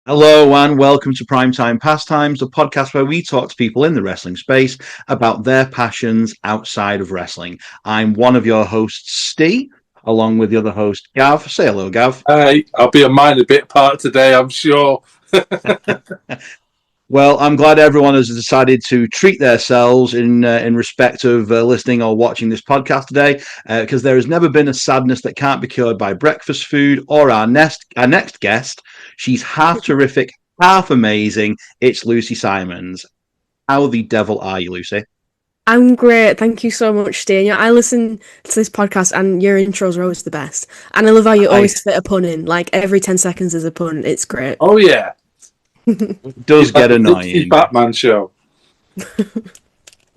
Hello and welcome to Primetime Pastimes, the podcast where we talk to people in the wrestling space about their passions outside of wrestling. I'm one of your hosts, Steve, along with the other host, Gav. Say hello, Gav. Hey, I'll be a minor bit part today, I'm sure. Well, I'm glad everyone has decided to treat themselves in respect of listening or watching this podcast today, because there has never been a sadness that can't be cured by breakfast food or our next guest. She's half terrific, half amazing. It's Lucy Simons. How the devil are you, Lucy? I'm great. Thank you so much, Stan. I listen to this podcast and your intros are always the best. And I love how you always fit a pun in. Like every 10 seconds is a pun. It's great. Oh, yeah. It does get annoying. Batman show.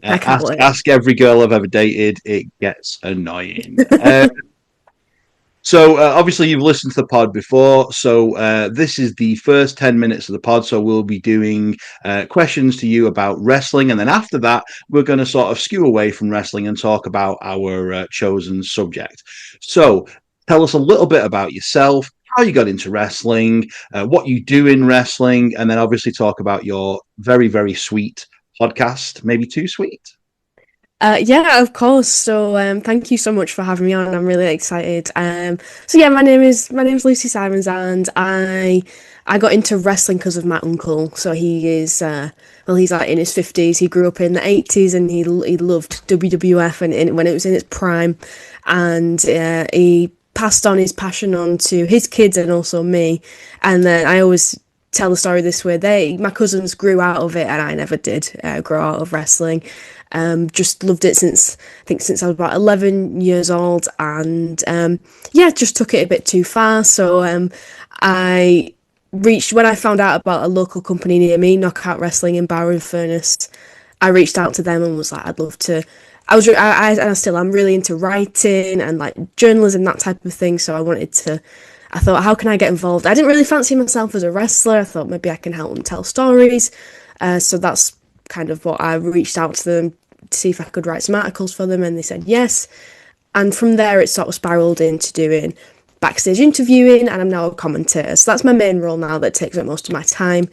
Ask every girl I've ever dated. It gets annoying. So obviously you've listened to the pod before, so this is the first 10 minutes of the pod, so we'll be doing questions to you about wrestling, and then after that we're going to sort of skew away from wrestling and talk about our chosen subject. So tell us a little bit about yourself, how you got into wrestling, what you do in wrestling, and then obviously talk about your very, very sweet podcast, maybe too sweet. Yeah, of course. So thank you so much for having me on. I'm really excited. So yeah, my name is Lucy Simons, and I got into wrestling because of my uncle. So he is he's like in his 50s. He grew up in the 80s, and he loved WWF and when it was in its prime, and he passed on his passion on to his kids and also me. And then I always tell the story this way: my cousins grew out of it, and I never did grow out of wrestling. Just loved it since I was about 11 years old, and just took it a bit too far. So when I found out about a local company near me, Knockout Wrestling in Bower and Furnace, I reached out to them and was like, I'd love to. And I still am really into writing and like journalism, that type of thing. So I thought, how can I get involved? I didn't really fancy myself as a wrestler. I thought maybe I can help them tell stories. So that's kind of what I reached out to them to see if I could write some articles for them, and they said yes. And from there it sort of spiraled into doing backstage interviewing, and I'm now a commentator. So that's my main role now that takes up most of my time.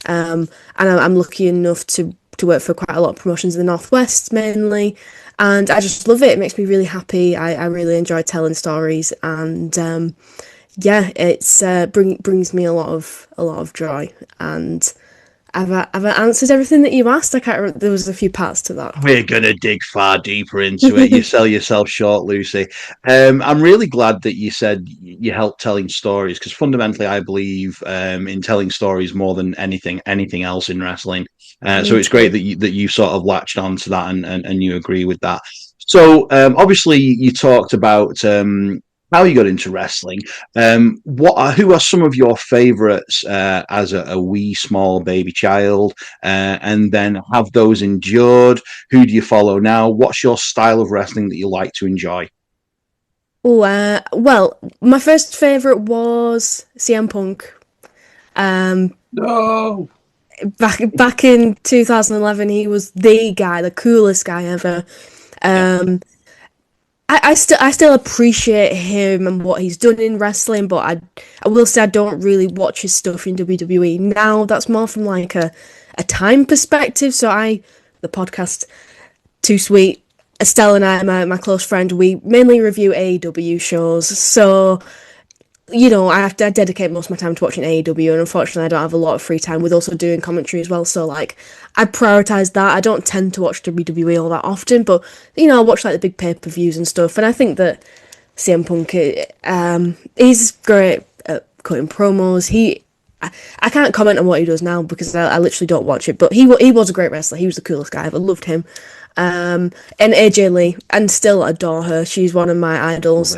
And I'm lucky enough to work for quite a lot of promotions in the Northwest mainly, and I just love it. It makes me really happy. I really enjoy telling stories, and it's brings me a lot of joy. And I've answered everything that you asked. I can't remember. There was a few parts to that. We're going to dig far deeper into it. You sell yourself short, Lucy. I'm really glad that you said you help telling stories, because fundamentally I believe in telling stories more than anything else in wrestling. So it's great that you sort of latched on to that and you agree with that. So obviously you talked about how you got into wrestling. Who are some of your favourites as a wee small baby child, and then have those endured? Who do you follow now? What's your style of wrestling that you like to enjoy? Well, my first favourite was CM Punk. No. Back in 2011, he was the guy, the coolest guy ever. I still appreciate him and what he's done in wrestling, but I will say I don't really watch his stuff in WWE now. That's more from like a time perspective. So the podcast Too Sweet, Estelle and I, my close friend, we mainly review AEW shows. So I dedicate most of my time to watching AEW, and unfortunately I don't have a lot of free time with also doing commentary as well, so like I prioritise that. I don't tend to watch WWE all that often, but I watch like the big pay-per-views and stuff, and I think that CM Punk, he's great at cutting promos. I can't comment on what he does now because I literally don't watch it, but he was a great wrestler. He was the coolest guy. I loved him. And AJ Lee, and still adore her. She's one of my idols.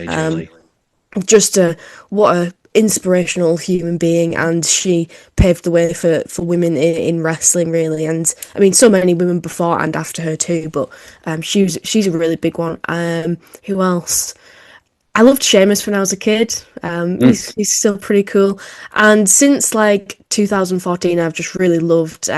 What a inspirational human being, and she paved the way for women in wrestling, really. And I mean, so many women before and after her too, but she's a really big one. Who else? I loved Sheamus when I was a kid. He's still pretty cool, and since like 2014 I've just really loved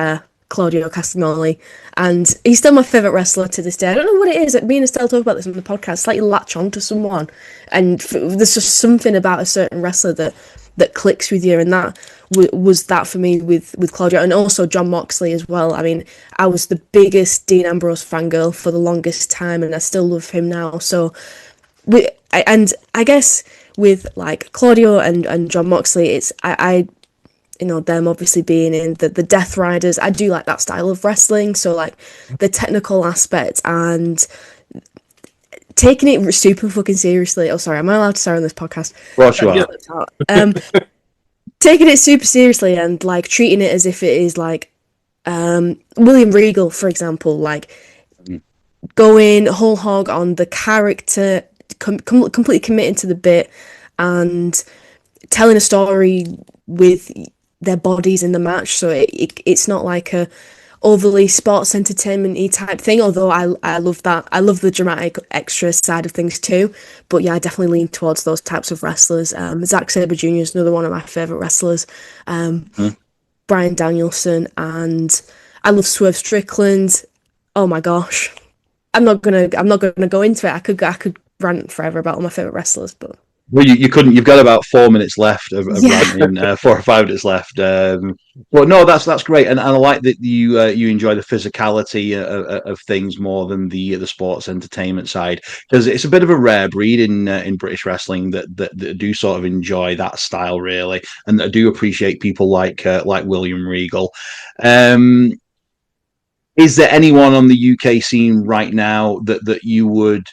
Claudio Castagnoli, and he's still my favourite wrestler to this day. I don't know what it is. Me and Estelle talk about this on the podcast. It's like you latch on to someone, and there's just something about a certain wrestler that that clicks with you, and that was that for me with Claudio, and also John Moxley as well. I mean, I was the biggest Dean Ambrose fangirl for the longest time, and I still love him now. So, and I guess with like Claudio and John Moxley, it's I you know, them obviously being in the Death Riders. I do like that style of wrestling, so like the technical aspect and taking it super fucking seriously. Oh, sorry, am I allowed to swear on this podcast? Well, you are. Taking it super seriously and like treating it as if it is like William Regal, for example, like going whole hog on the character, completely committing to the bit and telling a story with their bodies in the match. So it's not like a overly sports entertainment-y type thing, although I love that. I love the dramatic extra side of things too. But yeah, I definitely lean towards those types of wrestlers. Zack Sabre Jr. is another one of my favourite wrestlers. Bryan Danielson, and I love Swerve Strickland. Oh my gosh. I'm not gonna go into it. I could rant forever about all my favourite wrestlers, but well, you couldn't. You've got about 4 minutes left of ranting, 4 or 5 minutes left. But no, that's great, and I like that you enjoy the physicality of things more than the sports entertainment side, because it's a bit of a rare breed in British wrestling that do sort of enjoy that style really, and that do appreciate people like William Regal. Is there anyone on the UK scene right now that you would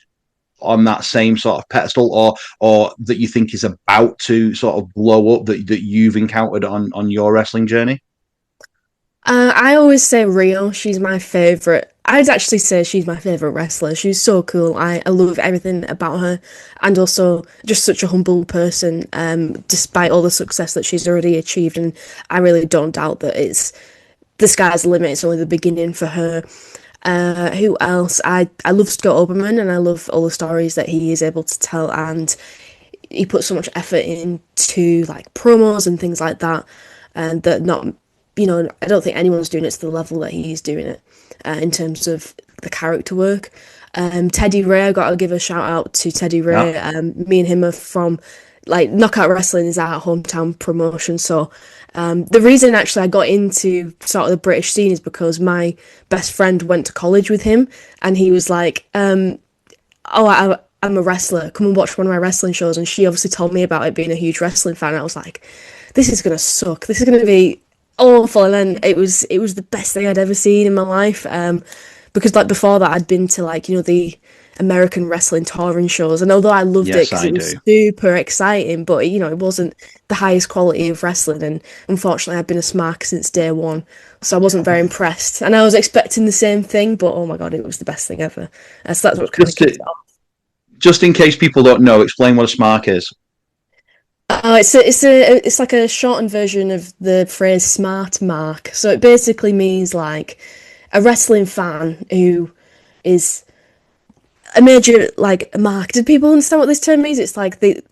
on that same sort of pedestal, or that you think is about to sort of blow up that you've encountered on your wrestling journey? I always say Rio. She's my favorite. I'd actually say she's my favorite wrestler. She's so cool. I love everything about her, and also just such a humble person. Despite all the success that she's already achieved, and I really don't doubt that it's the sky's the limit. It's only the beginning for her. Who else? I love Scott Oberman, and I love all the stories that he is able to tell, and he puts so much effort into like promos and things like that, and that not, you know, I don't think anyone's doing it to the level that he's doing it in terms of the character work. Teddy Ray, I got to give a shout out to Teddy Ray. Yeah. Me and him are from, like, Knockout Wrestling is our hometown promotion, so the reason actually I got into sort of the British scene is because my best friend went to college with him, and he was like, I'm a wrestler, come and watch one of my wrestling shows, and she obviously told me about it, being a huge wrestling fan, and I was like, this is gonna suck, this is gonna be awful, and then it was the best thing I'd ever seen in my life, because like before that I'd been to, like, you know, the American wrestling touring shows, and although I loved it because it was super exciting, but you know, it wasn't the highest quality of wrestling, and unfortunately I've been a smark since day one, so I wasn't very impressed, and I was expecting the same thing, but oh my god, it was the best thing ever. So that's what kind of kicked it off. Just in case people don't know, explain what a smark is. It's like a shortened version of the phrase smart mark, so it basically means like a wrestling fan who is a major, like, mark. Did people understand what this term means? It's like they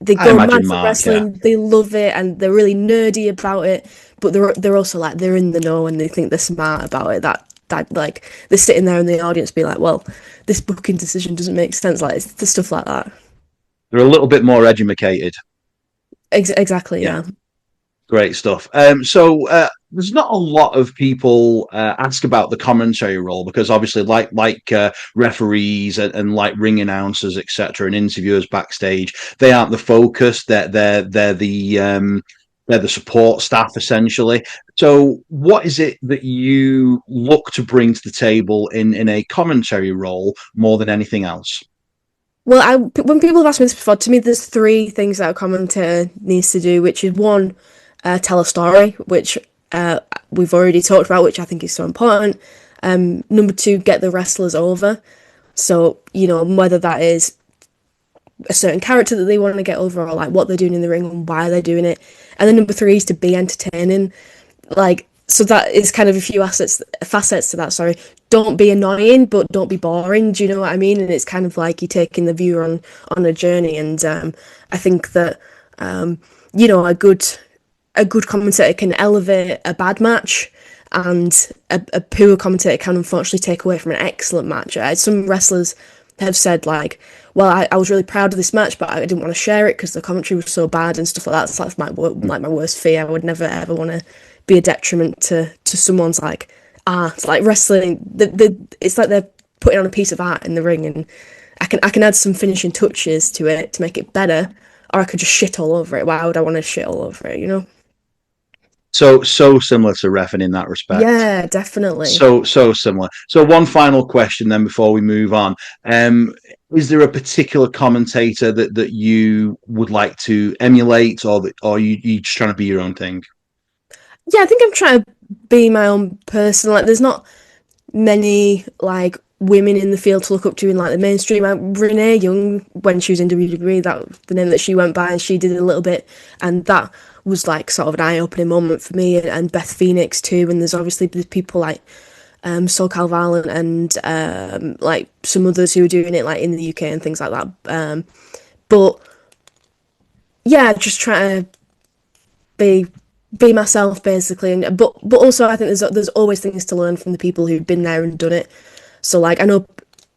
go mad for wrestling, yeah. They love it, and they're really nerdy about it, but they're also like, they're in the know, and they think they're smart about it. That like, they're sitting there in the audience being like, well, this booking decision doesn't make sense, like, it's the stuff like that. They're a little bit more educated. Exactly, yeah. Great stuff. So there's not a lot of people ask about the commentary role, because obviously, like referees and like ring announcers, etc., and interviewers backstage, they aren't the focus. They're the support staff, essentially. So, what is it that you look to bring to the table in a commentary role more than anything else? Well, when people have asked me this before, to me, there's 3 things that a commentator needs to do, which is 1, tell a story, which we've already talked about, which I think is so important. Number 2, get the wrestlers over. So, you know, whether that is a certain character that they want to get over, or like what they're doing in the ring and why they're doing it. And then number 3 is to be entertaining. Like, so that is kind of a few facets to that, sorry. Don't be annoying, but don't be boring. Do you know what I mean? And it's kind of like you're taking the viewer on a journey. And I think that, you know, a good commentator can elevate a bad match, and a poor commentator can unfortunately take away from an excellent match. Some wrestlers have said like, well, I was really proud of this match, but I didn't want to share it because the commentary was so bad and stuff like that. So that's my worst fear. I would never ever want to be a detriment to someone's like art. It's like wrestling. It's like they're putting on a piece of art in the ring, and I can add some finishing touches to it to make it better, or I could just shit all over it. Why would I want to shit all over it? You know? So similar to reffing in that respect. Yeah, definitely. So similar. So one final question then before we move on. Is there a particular commentator that you would like to emulate, or you just trying to be your own thing? Yeah, I think I'm trying to be my own person. Like, there's not many like women in the field to look up to in like the mainstream. Renee Young, when she was in WWE, that was the name that she went by, and she did it a little bit, and that was like sort of an eye-opening moment for me. And Beth Phoenix too. And there's obviously people like SoCal Violent and like some others who are doing it like in the UK and things like that. But yeah, just trying to be myself basically, and but also I think there's always things to learn from the people who've been there and done it. So like I know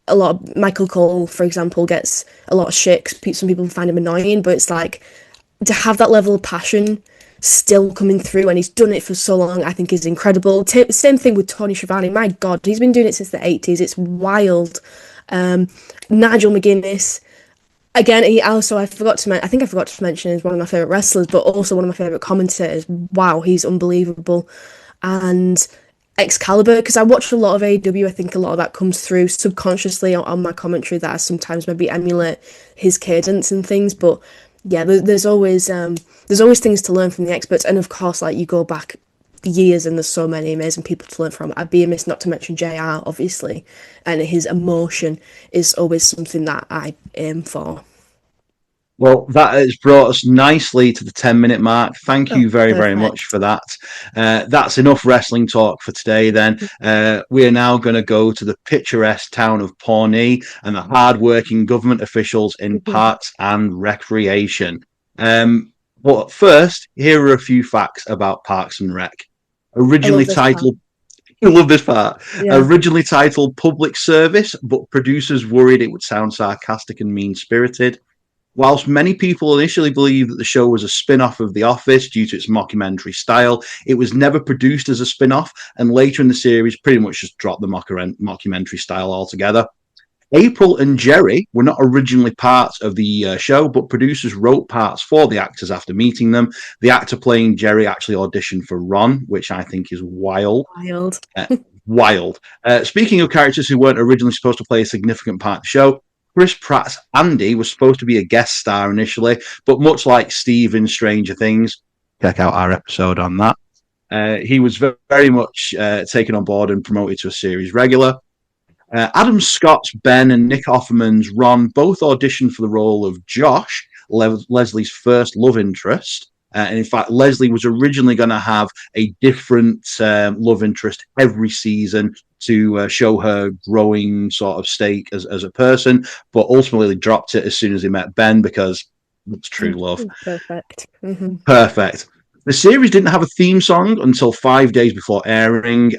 a lot of Michael Cole, for example, gets a lot of shit 'cause some people find him annoying, but it's like to have that level of passion still coming through, and he's done it for so long, I think is incredible. Same thing with Tony Schiavone. My God, he's been doing it since the 80s. It's wild. Nigel McGuinness. Again, he also, I think I forgot to mention, is one of my favourite wrestlers, but also one of my favourite commentators. Wow, he's unbelievable. And Excalibur, because I watch a lot of AEW, I think a lot of that comes through subconsciously on my commentary, that I sometimes maybe emulate his cadence and things. But yeah, there's always things to learn from the experts, and of course, like you go back years and there's so many amazing people to learn from. I'd be amiss not to mention JR, obviously, and his emotion is always something that I aim for. Well, that has brought us nicely to the 10-minute mark. Thank Oh, you very, very much perfect. for that. That's enough wrestling talk for today then. We are now going to go to the picturesque town of Pawnee and the hard-working government officials in parks and recreation. But first, here are a few facts about Parks and Rec. I Originally love this part. titled I love this part. Yeah. Originally titled Public Service, but producers worried it would sound sarcastic and mean-spirited. Whilst many people initially believed that the show was a spin-off of The Office due to its mockumentary style, it was never produced as a spin-off, and later in the series pretty much just dropped the mockumentary style altogether. April and Jerry were not originally parts of the show, but producers wrote parts for the actors after meeting them. The actor playing Jerry actually auditioned for Ron, which I think is wild. Wild. Wild. Speaking of characters who weren't originally supposed to play a significant part of the show, Chris Pratt's Andy was supposed to be a guest star initially, but much like Steve in Stranger Things, check out our episode on that, he was very much taken on board and promoted to a series regular. Adam Scott's Ben and Nick Offerman's Ron both auditioned for the role of Josh, Leslie's first love interest. And in fact, Leslie was originally going to have a different love interest every season to show her growing sort of stake as a person, but ultimately dropped it as soon as he met Ben because it's true love. Perfect. Perfect. The series didn't have a theme song until 5 days before airing.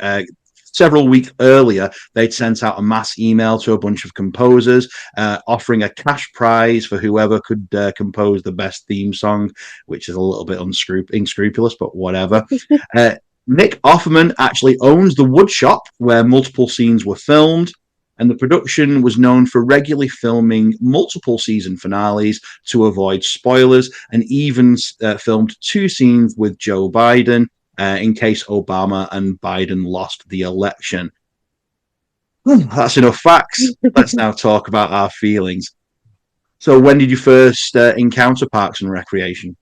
Several weeks earlier, they'd sent out a mass email to a bunch of composers offering a cash prize for whoever could compose the best theme song, which is a little bit unscrupulous, but whatever. Nick Offerman actually owns the wood shop where multiple scenes were filmed, and the production was known for regularly filming multiple season finales to avoid spoilers, and even filmed 2 scenes with Joe Biden in case Obama and Biden lost the election. That's enough facts. Let's now talk about our feelings. So when did you first encounter Parks and Recreation?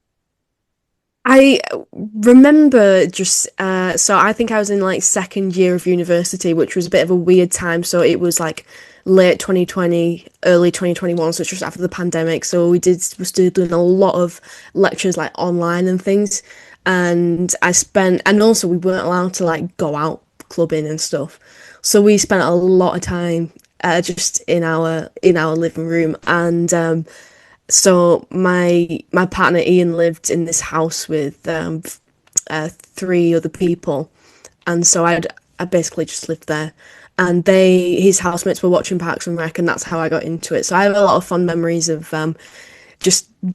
I remember just so I think I was in like second year of university, which was a bit of a weird time. So it was like late 2020, early 2021, so it's just after the pandemic. So we still doing a lot of lectures like online and things. And also we weren't allowed to like go out clubbing and stuff. So we spent a lot of time just in our living room, and so my partner Ian lived in this house with 3 other people, and so I basically just lived there, and his housemates were watching Parks and Rec, and that's how I got into it. So I have a lot of fond memories of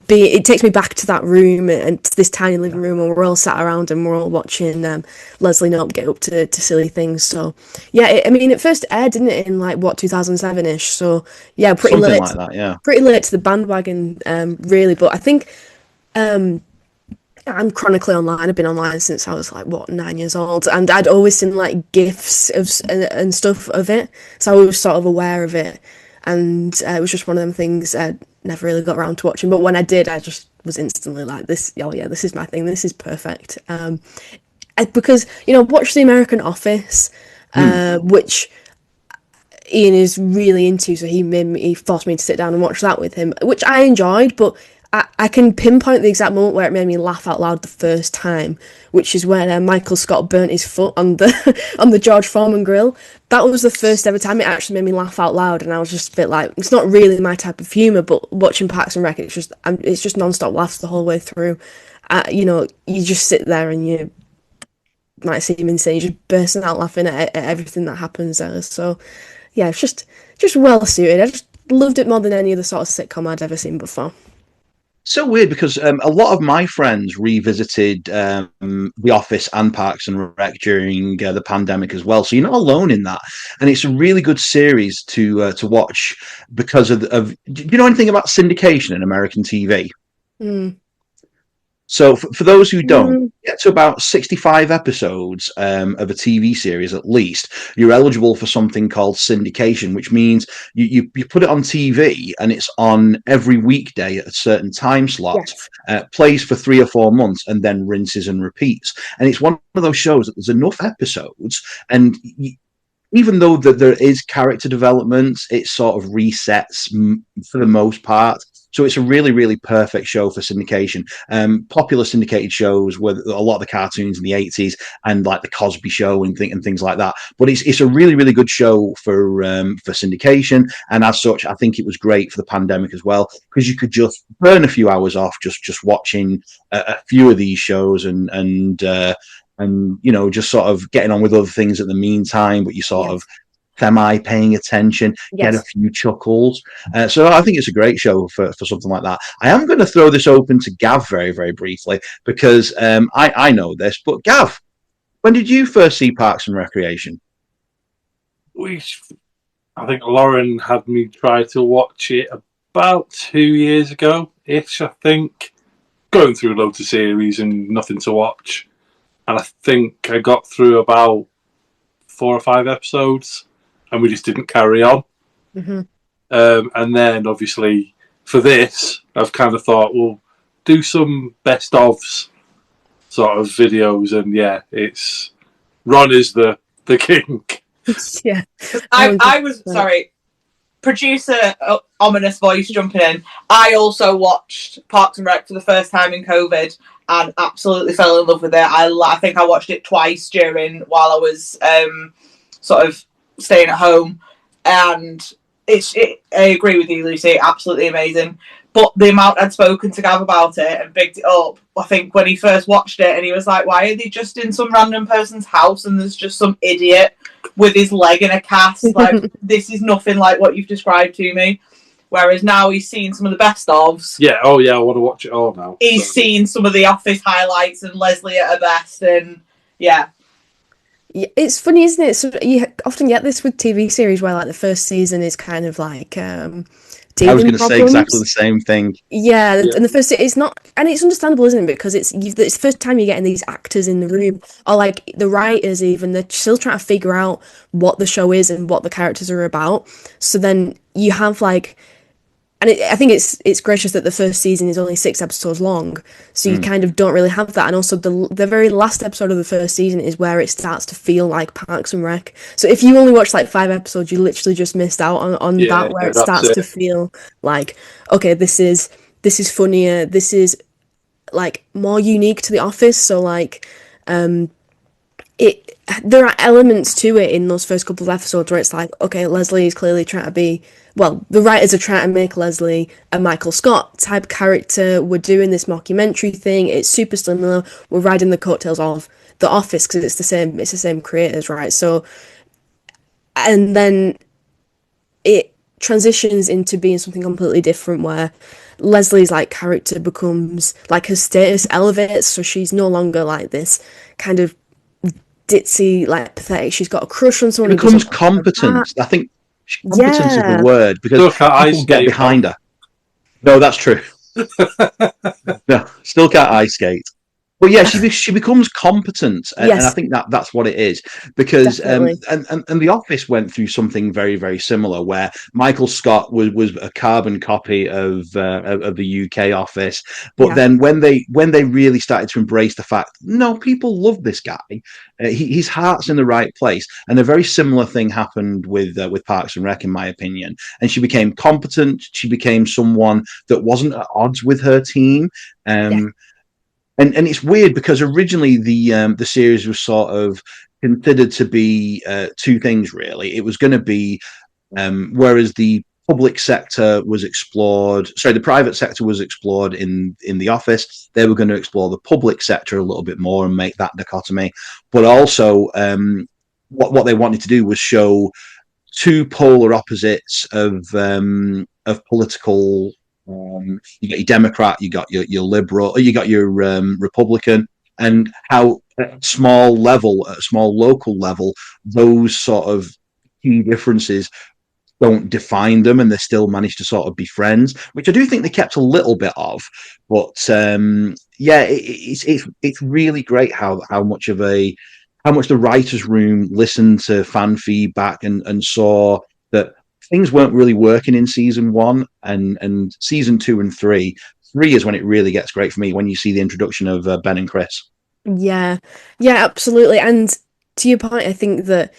it takes me back to that room and to this tiny living room where we're all sat around and we're all watching Leslie Knope get up to silly things. So yeah, it first aired, didn't it, in like 2007-ish? So yeah, pretty Something late, like that, yeah. pretty late to the bandwagon, really. But I think I'm chronically online. I've been online since I was like 9 years old, and I'd always seen like gifs and stuff of it, so I was sort of aware of it, and it was just one of them things I never really got around to watching. But when I did, I just was instantly like, this. Oh yeah, this is my thing. This is perfect. Because watch the American Office, which Ian is really into, so he forced me to sit down and watch that with him, which I enjoyed, but I can pinpoint the exact moment where it made me laugh out loud the first time, which is when Michael Scott burnt his foot on the George Foreman grill. That was the first ever time it actually made me laugh out loud, and I was just a bit like, it's not really my type of humour, but watching Parks and Rec, it's just non-stop laughs the whole way through. You just sit there and you might seem insane, you're just bursting out laughing at everything that happens there. So yeah, it's just well suited. I just loved it more than any other sort of sitcom I'd ever seen before. So weird because a lot of my friends revisited The Office and Parks and Rec during the pandemic as well. So you're not alone in that, and it's a really good series to watch because of. Do you know anything about syndication in American TV? Mm. So for those who don't, get to about 65 episodes of a TV series at least, you're eligible for something called syndication, which means you put it on TV and it's on every weekday at a certain time slot, Yes. Plays for 3 or 4 months and then rinses and repeats. And it's one of those shows that there's enough episodes, and even though there is character development, it sort of resets for the most part. So it's a really, really perfect show for syndication. Popular syndicated shows were a lot of the cartoons in the 80s and like the Cosby Show and things like that. But it's a really, really good show for syndication. And as such, I think it was great for the pandemic as well, because you could just burn a few hours off just watching a few of these shows and just sort of getting on with other things in the meantime, but you sort of semi paying attention, get a few chuckles. So I think it's a great show for something like that. I am going to throw this open to Gav very, very briefly because I know this, but Gav, when did you first see Parks and Recreation? I think Lauren had me try to watch it about 2 years ago-ish, I think. Going through loads of series and nothing to watch. And I think I got through about 4 or 5 episodes and we just didn't carry on. Mm-hmm. And then, obviously, for this, I've kind of thought, well, do some best ofs sort of videos. And yeah, it's Ron is the king. Yeah. I was, sorry, producer, ominous voice jumping in. I also watched Parks and Rec for the first time in COVID and absolutely fell in love with it. I think I watched it twice while I was sort of staying at home, and I agree with you, Lucy, absolutely amazing. But the amount I'd spoken to Gav about it and bigged it up, I think when he first watched it and he was like, why are they just in some random person's house and there's just some idiot with his leg in a cast? Like, this is nothing like what you've described to me. Whereas now he's seen some of the best ofs. Yeah, oh yeah, I want to watch it all now. He's seen some of the Office highlights and Leslie at her best, and yeah. It's funny, isn't it? So you often get this with TV series where like the first season is kind of like I was going to say exactly the same thing. Yeah, and the first it's not, and it's understandable, isn't it? Because it's the first time you're getting these actors in the room, or like the writers even, they're still trying to figure out what the show is and what the characters are about. So then you have like, and I think it's gracious that the first season is only 6 episodes long, so you kind of don't really have that. And also the very last episode of the first season is where it starts to feel like Parks and Rec. So if you only watch like 5 episodes, you literally just missed out on that, where it starts to feel like, okay, this is funnier, this is like more unique to The Office. So like there are elements to it in those first couple of episodes where it's like, okay, Leslie is clearly trying to be, well, the writers are trying to make Leslie a Michael Scott type character. We're doing this mockumentary thing. It's super similar. We're riding the coattails of The Office because it's the same creators, right? So and then it transitions into being something completely different, where Leslie's like character becomes like her status elevates, so she's no longer like this kind of ditzy, like pathetic. She's got a crush on She someone who becomes doesn't like her competent. back. I think competence is the Yeah, word, because Look at people ice get skate. behind her. No, that's true. No, still can't ice skate. But yeah, she becomes competent, and I yes, think that's what it is. Because definitely. and The Office went through something very, very similar, where Michael Scott was a carbon copy of the UK Office. But Yeah, then when they really started to embrace the fact, no, people love this guy, his heart's in the right place, and a very similar thing happened with Parks and Rec, in my opinion. And she became competent. She became someone that wasn't at odds with her team. yeah, Um, and it's weird, because originally the series was sort of considered to be two things, really. It was going to be, whereas the public sector was explored, sorry, the private sector was explored in The Office, they were going to explore the public sector a little bit more and make that dichotomy. But also, what they wanted to do was show two polar opposites of political. You got your Democrat, you got your liberal, you got your Republican, and how at a small level, at a small local level, those sort of key differences don't define them, and they still manage to sort of be friends, which I do think they kept a little bit of. But yeah, it's really great how much of a how much the writers' room listened to fan feedback and saw that things weren't really working in season one, and season two and three. Three is when it really gets great for me, when you see the introduction of Ben and Chris. yeah, yeah, absolutely. And to your point, I think that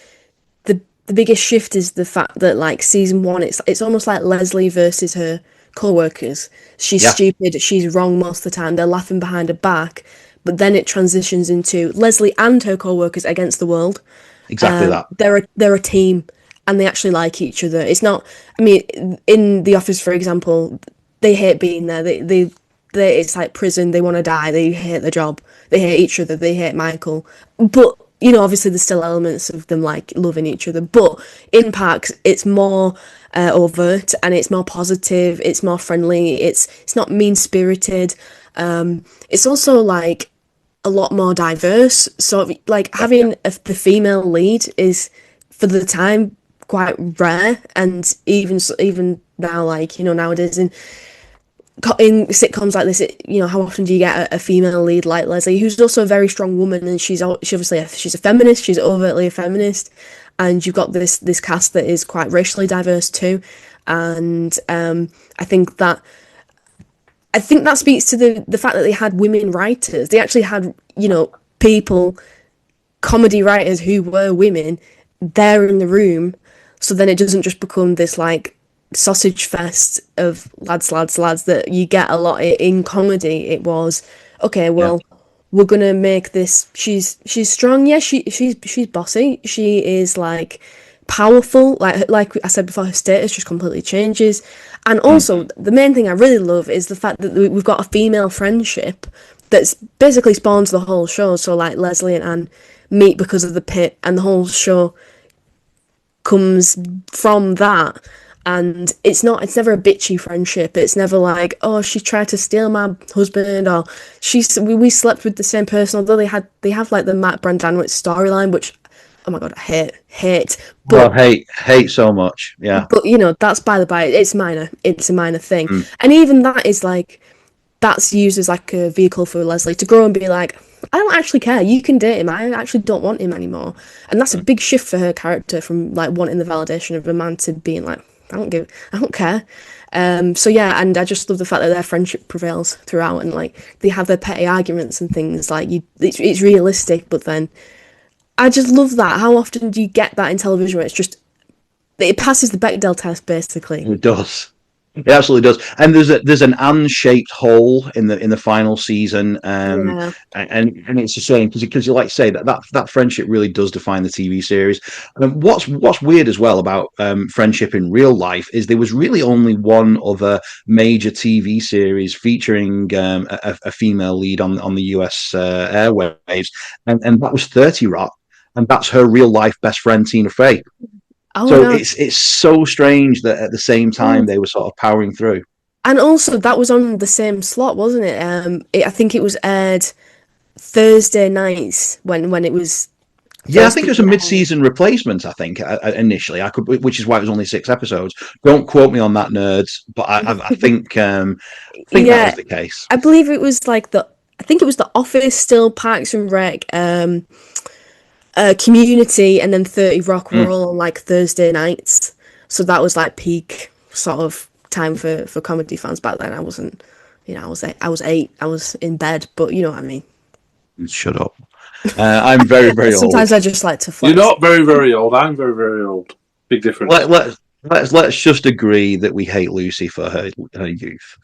the biggest shift is the fact that like season one, it's almost like Leslie versus her co-workers. She's Yeah, stupid, she's wrong most of the time, they're laughing behind her back, but then it transitions into Leslie and her co-workers against the world. exactly that. They're a team, and they actually like each other. It's not, I mean, in The Office, for example, they hate being there. They it's like prison. They want to die. They hate their job. They hate each other. They hate Michael. But you know, obviously, there's still elements of them like loving each other. But in Parks, it's more overt, and it's more positive. It's more friendly. It's not mean spirited. It's also like a lot more diverse. So like having the female lead is, for the time, quite rare, and even now, like, you know, nowadays in sitcoms like this, you know, how often do you get a female lead like Leslie, who's also a very strong woman, and she's obviously she's a feminist, she's overtly a feminist, and you've got this cast that is quite racially diverse too, and I think that speaks to the fact that they had women writers. They actually had, you know, people, comedy writers who were women there in the room. So then it doesn't just become this like sausage fest of lads, lads, lads that you get a lot in comedy. It was, okay, Yeah. well, we're gonna make this. She's strong, yeah. She's bossy. She is like powerful. Like I said before, her status just completely changes. And also, the main thing I really love is the fact that we've got a female friendship that's basically spawns the whole show. So like Leslie and Anne meet because of the pit, and the whole show comes from that. And it's never a bitchy friendship. It's never like, oh, she tried to steal my husband, or we slept with the same person. Although they have like the Matt Brandanowitz storyline, which, oh my god, I hate. Well, But hate so much. Yeah. you know, that's by the by. It's minor. It's a minor thing. Mm. And even that is like, that's used as like a vehicle for Leslie to grow and be like, I don't actually care. You can date him. I actually don't want him anymore. And that's a big shift for her character, from like wanting the validation of a man to being like, I don't care. So yeah, and I just love the fact that their friendship prevails throughout, and like they have their petty arguments and things. Like it's realistic, but then I just love that. How often do you get that in television where it passes the Bechdel test basically? It does. It absolutely does. And there's an Anne-shaped hole in the final season, Yeah, and it's a shame, because you like to say that friendship really does define the TV series. What's weird as well about friendship in real life is there was really only one other major TV series featuring a female lead on the US airwaves, and that was 30 Rock, and that's her real life best friend Tina Fey. Oh So no. it's so strange that at the same time they were sort of powering through. And also that was on the same slot, wasn't it? I think it was aired Thursday nights when it was Yeah, I first think it being was a aired. mid-season replacement. I think initially, I could, which is why it was only 6 episodes. Don't quote me on that, nerds. But I think that was Yeah, the case. I believe it was like I think it was The Office, still Parks and Rec, Community, and then 30 Rock were Mm. all on like Thursday nights. So that was like peak sort of time for comedy fans back then. I wasn't, I was eight, I was in bed, but you know what I mean. Shut up. I'm very, very old. Sometimes I just like to You're flex. not very, very old. I'm very, very old. Big difference. Let's just agree that we hate Lucy for her youth.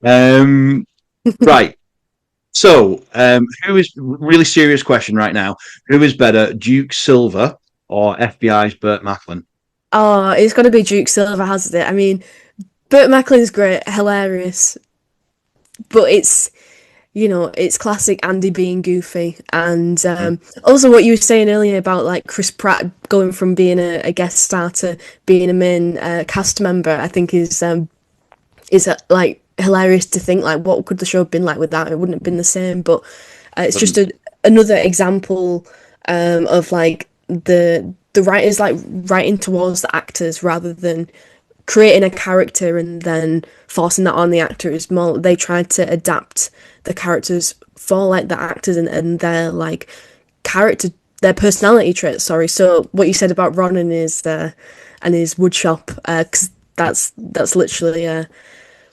Right. So, who is really serious question right now? Who is better, Duke Silver or FBI's Burt Macklin? Oh, it's got to be Duke Silver, hasn't it? I mean, Burt Macklin's great, hilarious, but it's classic Andy being goofy. And also what you were saying earlier about like Chris Pratt going from being a guest star to being a main cast member, I think is like hilarious to think like what could the show have been like without it? It wouldn't have been the same. But it's just another example of like the writers like writing towards the actors rather than creating a character and then forcing that on the actor. Is more they tried to adapt the characters for like the actors and their like character, their personality traits. Sorry. So what you said about Ron and his wood shop, because that's literally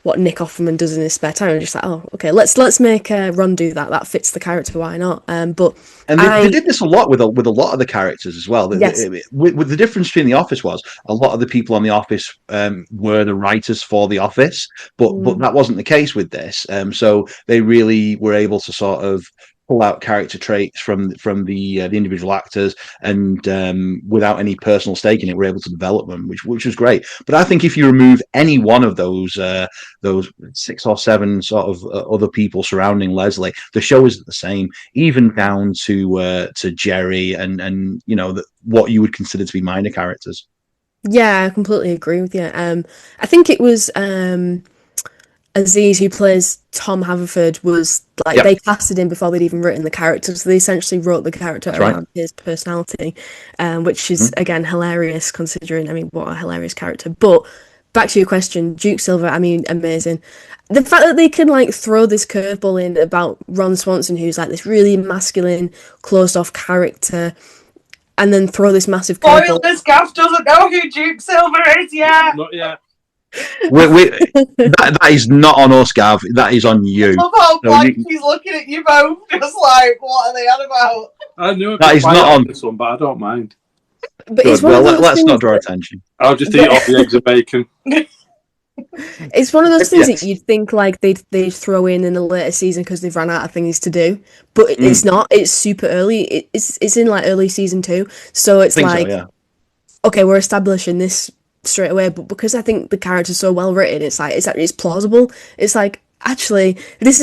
what Nick Offerman does in his spare time. I'm just like, oh, okay, let's make Ron do that. That fits the character. Why not? But And they did this a lot with a lot of the characters as well. Yes. With the difference between The Office was a lot of the people on The Office were the writers for The Office, but that wasn't the case with this. So they really were able to sort of pull out character traits from the individual actors, and without any personal stake in it, we're able to develop them, which was great. But I think if you remove any one of those 6 or 7 sort of other people surrounding Leslie, the show is the same, even down to Jerry and what you would consider to be minor characters. Yeah, I completely agree with you. I think it was Aziz who plays Tom Haverford was like Yep. they casted him before they'd even written the character, so they essentially wrote the character That's right. around his personality, which is again hilarious considering. I mean, what a hilarious character. But back to your question, Duke Silver. I mean, amazing. The fact that they can like throw this curveball in about Ron Swanson, who's like this really masculine, closed off character, and then throw this massive curveball. Spoilers, Gav doesn't know who Duke Silver is yet. Not yet. That is not on us, Gav. That is on you. Love how blank he's looking at you both, just like, what are they on about? I know that is not on this one, but I don't mind. But Good. it's one of those Let's things not draw attention. I'll just eat off the eggs and bacon. It's one of those things Yes. that you'd think like they'd throw in a later season because they've run out of things to do, but it's not. It's super early. It's in like early season 2, so it's like So, yeah. okay, we're establishing this straight away. But because I think the character's so well written, it's like it's plausible. It's like actually this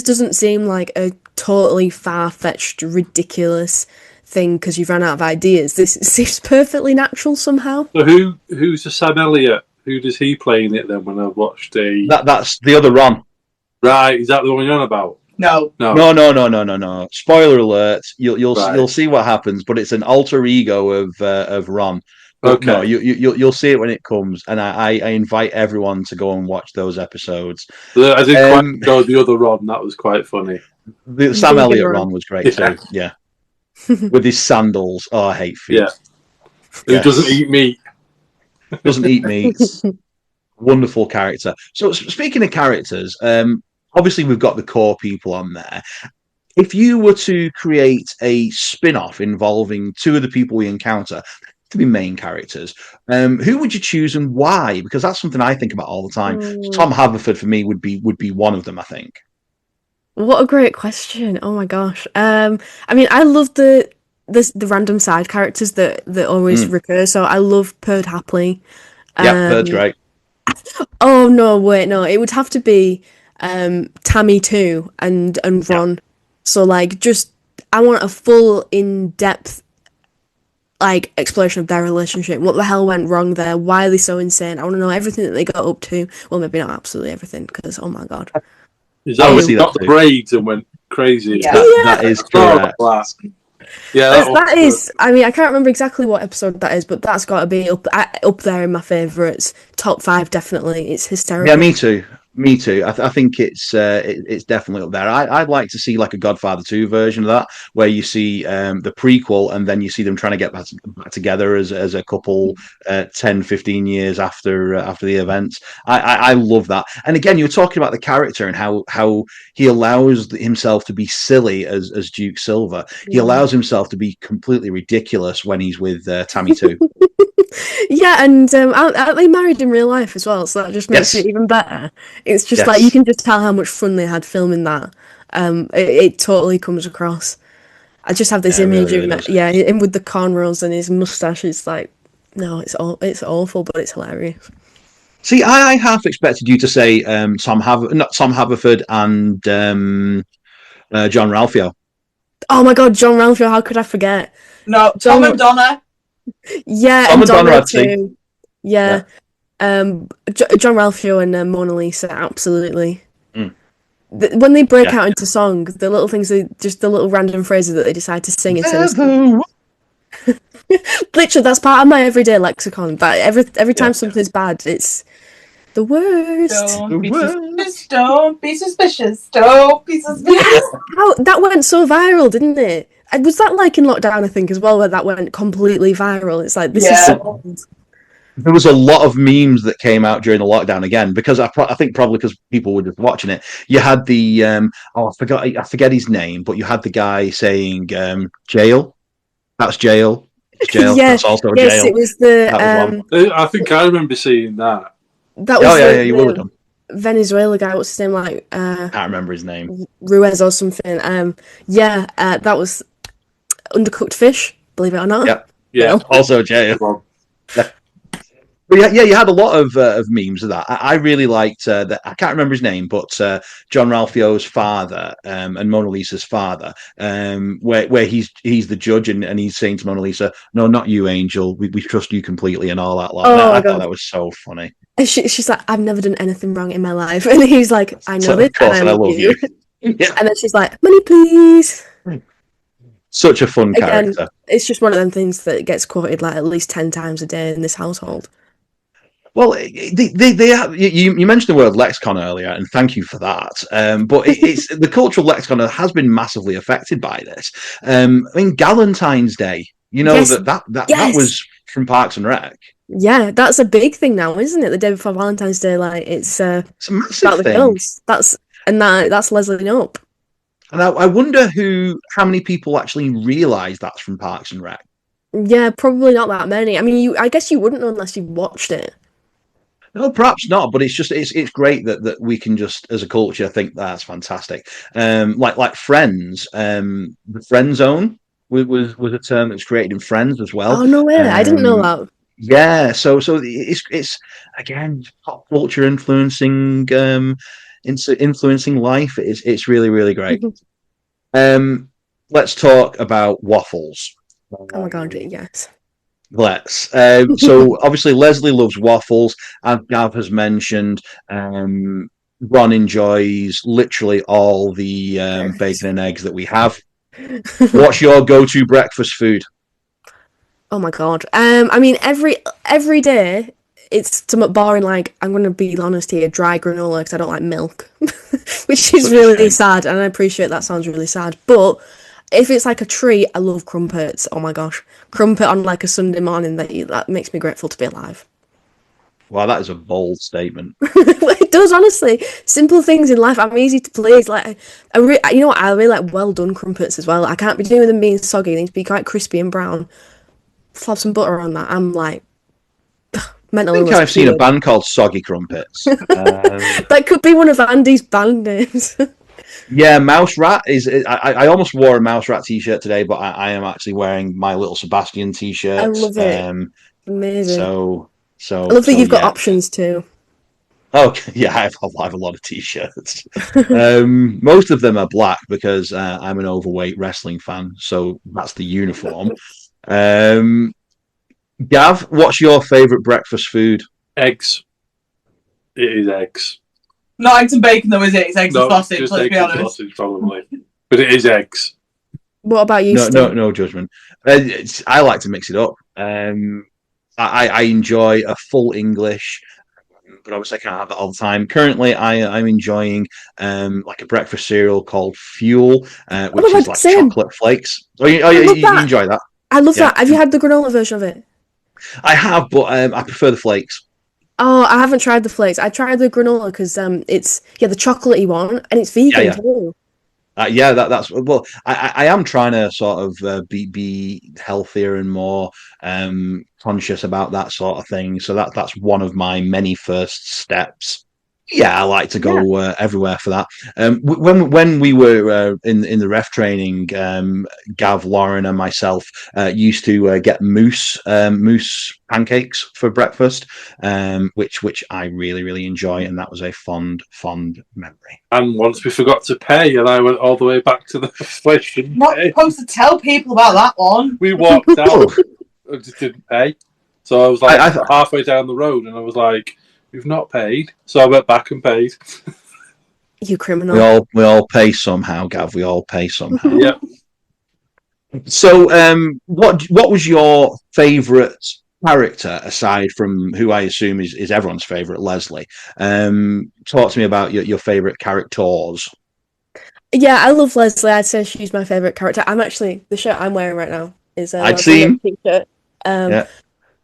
doesn't seem like a totally far-fetched, ridiculous thing because you've run out of ideas. This seems perfectly natural somehow. So who's the Sam Elliott? Who does he play in it then? When I watched That's the other Ron. Right, is that the one you're on about? No. No. Spoiler alert. You'll Right. see what happens, but it's an alter ego of Ron. But Okay. no, you'll see it when it comes, and I invite everyone to go and watch those episodes. I didn't quite go the other Ron. That was quite funny. The Sam Vegan Elliott Ron. Ron was great Yeah. too. Yeah, with his sandals. Oh, I hate food. Yeah. Who Yes. doesn't eat meat? Doesn't eat meat. Wonderful character. So speaking of characters, obviously we've got the core people on there. If you were to create a spin-off involving 2 of the people we encounter to be main characters, who would you choose and why? Because that's something I think about all the time. Tom Haverford for me would be one of them, I think. What a great question! Oh my gosh. I mean, I love the random side characters that always recur. So I love Perd Hapley. Yeah, Bird's great. Oh no, wait, no, it would have to be Tammy too and Ron. So like, just I want a full in-depth like exploration of their relationship. What the hell went wrong there? Why are they so insane? I want to know everything that they got up to. Well, maybe not absolutely everything, because oh my god. Is that when he got the braids and went crazy? Yeah. That is correct. Yeah, that is. I mean, I can't remember exactly what episode that is, but that's got to be up there in my favourites. Top 5, definitely. It's hysterical. Yeah, me too. Me too. I think it's definitely up there. I'd like to see like a Godfather 2 version of that, where you see the prequel and then you see them trying to get back together as a couple 10, 15 years after the events. I love that. And again, you were talking about the character and how he allows himself to be silly as Duke Silver. He allows himself to be completely ridiculous when he's with Tammy too. Yeah, and they married in real life as well, so that just makes it even better. It's just like you can just tell how much fun they had filming that. It totally comes across. I just have this image of him with the cornrows and his mustache. It's like, no, it's awful, but it's hilarious. See, I half expected you to say not Tom Haverford and John Ralphio. Oh my god, John Ralphio! How could I forget? No, Tom and Donna. Yeah, Tom and Donna too. Yeah. John Ralphio and Mona Lisa, absolutely. When they break out into song, the little things, just the little random phrases that they decide to sing instead of literally, that's part of my everyday lexicon. But every time something's bad, it's the worst. Don't be suspicious. Don't be suspicious. Don't be suspicious. How that went so viral, didn't it? Was that like in lockdown, I think, as well, where that went completely viral? It's like, this is so old. There was a lot of memes that came out during the lockdown again, because I think probably because people were just watching it. You had the I forget his name, but you had the guy saying jail. That's jail. It's jail. Yeah, that's also yes, jail. It was the. I think I remember seeing that. That was you will have done. Venezuela guy. What's his name? Like I can't remember his name. Ruiz or something. That was undercooked fish. Believe it or not. Yeah. Yeah. Also jail. But yeah, you had a lot of memes of that. I really liked that. I can't remember his name, but John Ralphio's father and Mona Lisa's father, where he's the judge and he's saying to Mona Lisa, "No, not you, Angel. We trust you completely," and all that. I thought that was so funny. And she's like, "I've never done anything wrong in my life," and he's like, "I know this, and I love you." Yeah. And then she's like, "Money, please." Such a fun character. It's just one of them things that gets quoted like at least 10 times a day in this household. Well, they have, you mentioned the word lexicon earlier, and thank you for that. But it's the cultural lexicon has been massively affected by this. I mean, Galentine's Day. That was from Parks and Rec. Yeah, that's a big thing now, isn't it? The day before Valentine's Day, like it's a massive about the thing. Girls. That's Leslie Knope. And I wonder how many people actually realise that's from Parks and Rec. Yeah, probably not that many. I mean, I guess you wouldn't know unless you watched it. No, perhaps not, but it's great that we can just, as a culture, think that's fantastic. Like Friends, the Friend Zone was a term that was created in Friends as well. Oh no way! I didn't know that. Yeah, so it's again pop culture influencing life. It's really, really great. Let's talk about waffles. Oh my god, yes. Let's. So obviously Leslie loves waffles. As Gav has mentioned, Ron enjoys literally all the bacon and eggs that we have. What's your go-to breakfast food? Oh my god. I mean, every day it's somewhat boring. Like, I'm going to be honest here, dry granola because I don't like milk, which is really sad. And I appreciate that sounds really sad, but if it's like a treat, I love crumpets. Oh my gosh, crumpet on like a Sunday morning, that makes me grateful to be alive. Wow, that is a bold statement. It does, honestly. Simple things in life. I'm easy to please. Like, I really like well done crumpets as well. I can't be doing them being soggy. They need to be quite crispy and brown. Slap some butter on that. I'm like, mental. I think I've seen a band called Soggy Crumpets. That could be one of Andy's band names. Yeah, Mouse Rat is. I almost wore a Mouse Rat t-shirt today, but I am actually wearing my little Sebastian t-shirt. I love it. Amazing. So I love that you've got options too. Oh yeah, I have a lot of t-shirts. Most of them are black because I'm an overweight wrestling fan, so that's the uniform. Um, Gav, what's your favourite breakfast food? Eggs. It is eggs. Not eggs and bacon, though, is it? It's eggs and sausage, just let's eggs be honest. and sausage, probably. But it is eggs. What about you, No, Steve? no judgment. I like to mix it up. I enjoy a full English, but obviously I can't have that all the time. Currently, I'm enjoying like a breakfast cereal called Fuel, which my is God, like same. chocolate flakes. I love You that. enjoy that? I love Yeah. that. Have you had the granola version of it? I have, but I prefer the flakes. Oh, I haven't tried the flakes. I tried the granola because it's the chocolatey one, and it's vegan Yeah. too. Yeah, that's well. I am trying to sort of be healthier and more conscious about that sort of thing. So that's one of my many first steps. Yeah, I like to Yeah. go everywhere for that. When we were in the ref training, Gav, Lauren, and myself used to get moose pancakes for breakfast, which I really enjoy, and that was a fond memory. And once we forgot to pay, and I went all the way back to the place. Not supposed to tell people about that one. We walked out and just didn't pay. So I was like halfway down the road, and I was like, "We've not paid." So I went back and paid. You criminal. We all pay somehow, Gav. We all pay somehow. Yeah. So, what was your favourite character aside from who I assume is everyone's favourite, Leslie? Talk to me about your favourite characters. Yeah, I love Leslie. I'd say she's my favorite character. I'm actually the shirt I'm wearing right now is a I'd Leslie seen. Knope t-shirt. Yeah.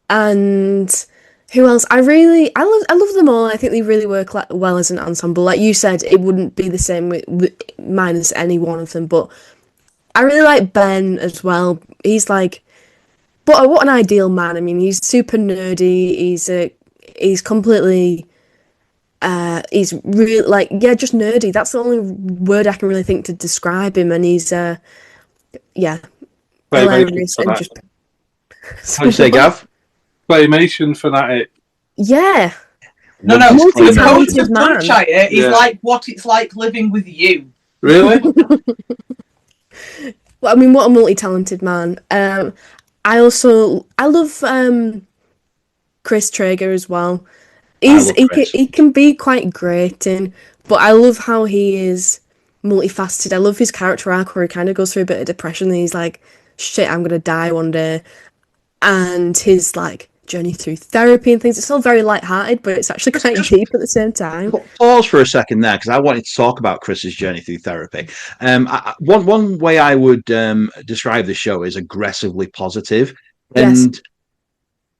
And who else? I love them all. I think they really work well as an ensemble. Like you said, it wouldn't be the same with minus any one of them. But I really like Ben as well. He's like, but what an ideal man. I mean, he's super nerdy. He's completely. He's really just nerdy. That's the only word I can really think to describe him. And he's hilarious and just. How do you say, Gav? Claymation fanatic. Yeah. No. Multi-talented Talented man. He's like what it's like living with you. Really? Well, I mean, what a multi-talented man. I love Chris Traeger as well. He can be quite grating, but I love how he is multifaceted. I love his character arc where he kind of goes through a bit of depression and he's like, shit, I'm gonna die one day. And his like journey through therapy and things. It's all very light-hearted, but it's actually quite deep at the same time. Pause for a second there because I wanted to talk about Chris's journey through therapy. One way I would describe the show is aggressively positive, and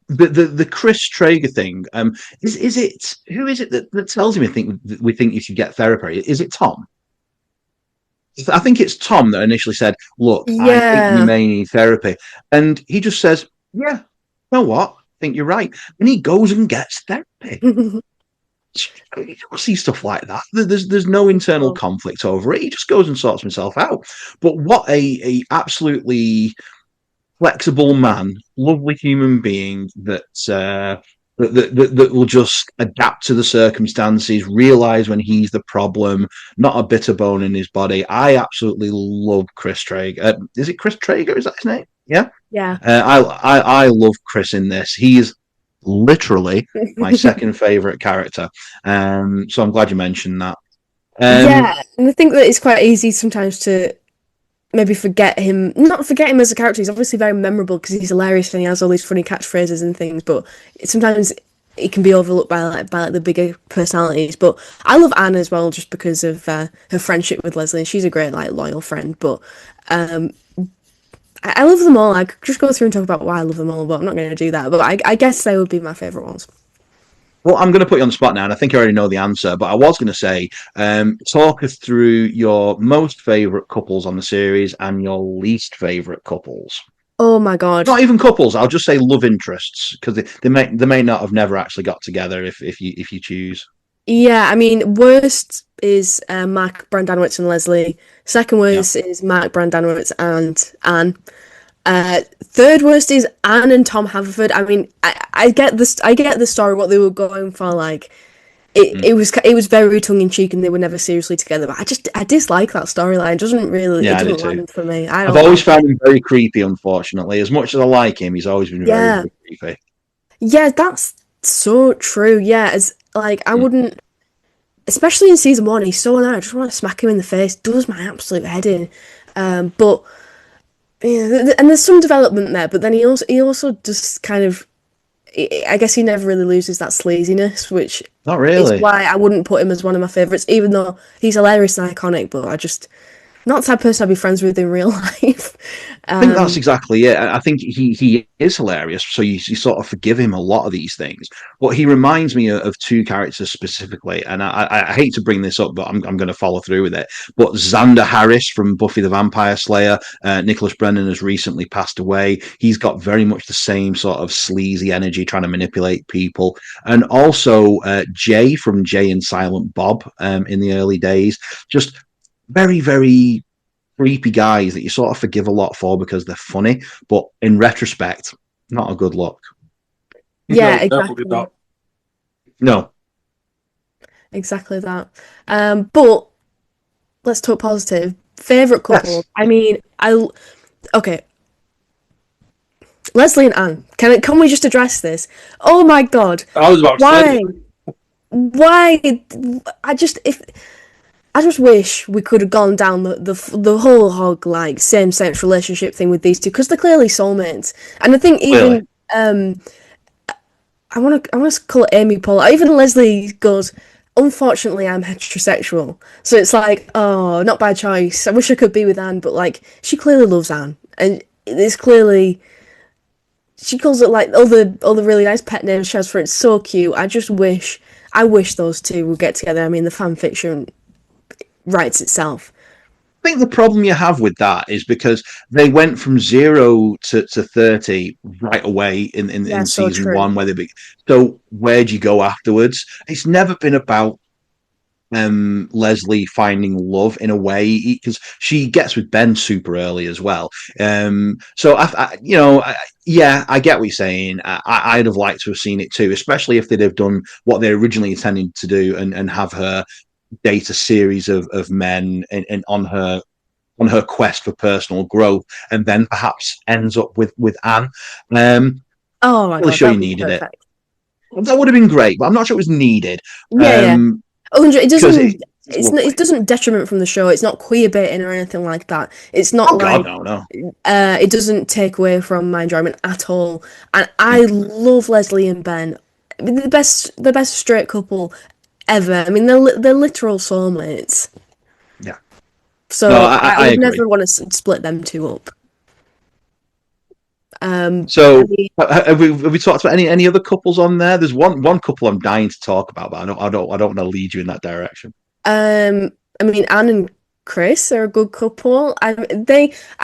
the Chris Traeger thing. Is it who is it that tells him we think you should get therapy? Is it Tom? I think it's Tom that initially said, "Look, I think you may need therapy," and he just says, "Yeah, you know what? I think you're right," and he goes and gets therapy. You don't see stuff like that. There's no internal conflict over it. He just goes and sorts himself out. But what a absolutely flexible man, lovely human being that will just adapt to the circumstances, realize when he's the problem, not a bitter bone in his body. I absolutely love Chris Traeger. Is it Chris Traeger? Is that his name? Yeah. Yeah. I love Chris in this. He is literally my second favorite character. So I'm glad you mentioned that. Yeah, and I think that it's quite easy sometimes to maybe not forget him as a character. He's obviously very memorable because he's hilarious and he has all these funny catchphrases and things, but sometimes it can be overlooked by the bigger personalities. But I love Anne as well just because of her friendship with Leslie. She's a great loyal friend, but I love them all. I could just go through and talk about why I love them all, but I'm not going to do that. But I guess they would be my favourite ones. Well, I'm going to put you on the spot now, and I think I already know the answer, but I was going to say, talk us through your most favourite couples on the series and your least favourite couples. Oh my god! Not even couples. I'll just say love interests because they may not have never actually got together if you choose. Yeah, I mean, worst is Mark Brandanowitz and Leslie. Second worst is Mark Brandanowitz and Anne. Third worst is Anne and Tom Haverford. I mean, I get the story, what they were going for. Like, it was very tongue in cheek, and they were never seriously together. But I dislike that storyline. It doesn't land for me. I've always found him very creepy. Unfortunately, as much as I like him, he's always been very, very creepy. Yeah, that's so true. Yeah, as like I wouldn't, especially in season 1, he's so annoying. I just want to smack him in the face. Does my absolute head in. But yeah, and there's some development there. But then he also just kind of. I guess he never really loses that sleaziness, which not really is why I wouldn't put him as one of my favourites, even though he's hilarious and iconic, but I just not the type of person I'd be friends with in real life. I think that's exactly it. I think he is hilarious, so you sort of forgive him a lot of these things. But he reminds me of 2 characters specifically, and I hate to bring this up, but I'm going to follow through with it. But Xander Harris from Buffy the Vampire Slayer, Nicholas Brennan has recently passed away. He's got very much the same sort of sleazy energy, trying to manipulate people. And also Jay from Jay and Silent Bob in the early days, just very, very creepy guys that you sort of forgive a lot for because they're funny, but in retrospect, not a good look. Yeah, no, exactly. Not. No. Exactly that. But let's talk positive. Favorite couple. Yes. I mean, okay. Leslie and Anne. Can we just address this? Oh my god. I was about to say. Why? I just wish we could have gone down the whole hog like same sex relationship thing with these two, because they're clearly soulmates. And I think even I want to call it Amy Poehler. Even Leslie goes, unfortunately, I'm heterosexual. So it's like, oh, not by choice. I wish I could be with Anne, but like she clearly loves Anne, and it's clearly she calls it like all the really nice pet names she has for it. It's so cute. I wish those two would get together. I mean, the fan fiction writes itself. I think the problem you have with that is because they went from 0 to 30 right away in season 1, where so where'd you go afterwards? It's never been about Leslie finding love in a way, because she gets with Ben super early as well. So I get what you're saying. I'd have liked to have seen it too, especially if they'd have done what they originally intended to do and have her date a series of men and on her quest for personal growth, and then perhaps ends up with Anne. Oh my god, sure you needed perfect. It. That would have been great, but I'm not sure it was needed. Yeah. It doesn't. It doesn't detriment from the show. It's not queer baiting or anything like that. It's not no. It doesn't take away from my enjoyment at all. And I love Leslie and Ben. The best straight couple ever. I mean, they're literal soulmates. Yeah. So no, I would never want to split them two up. So have we talked about any other couples on there? There's one couple I'm dying to talk about, but I don't want to lead you in that direction. I mean, Anne and Chris are a good couple. I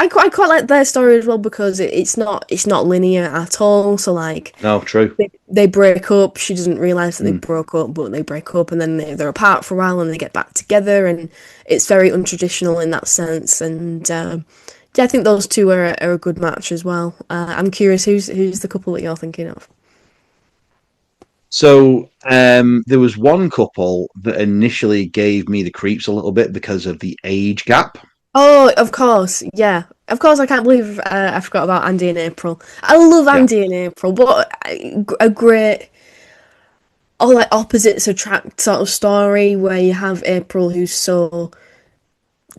quite like their story as well, because it's not linear at all. So like, no, true. They break up. She doesn't realize that they broke up, but they break up, and then they're apart for a while, and they get back together, and it's very untraditional in that sense. And I think those two are a good match as well. I'm curious, who's the couple that you're thinking of? So there was one couple that initially gave me the creeps a little bit because of the age gap. Oh, of course, yeah. Of course, I can't believe I forgot about Andy and April. I love Andy and April, but a great, like opposites attract sort of story where you have April who's so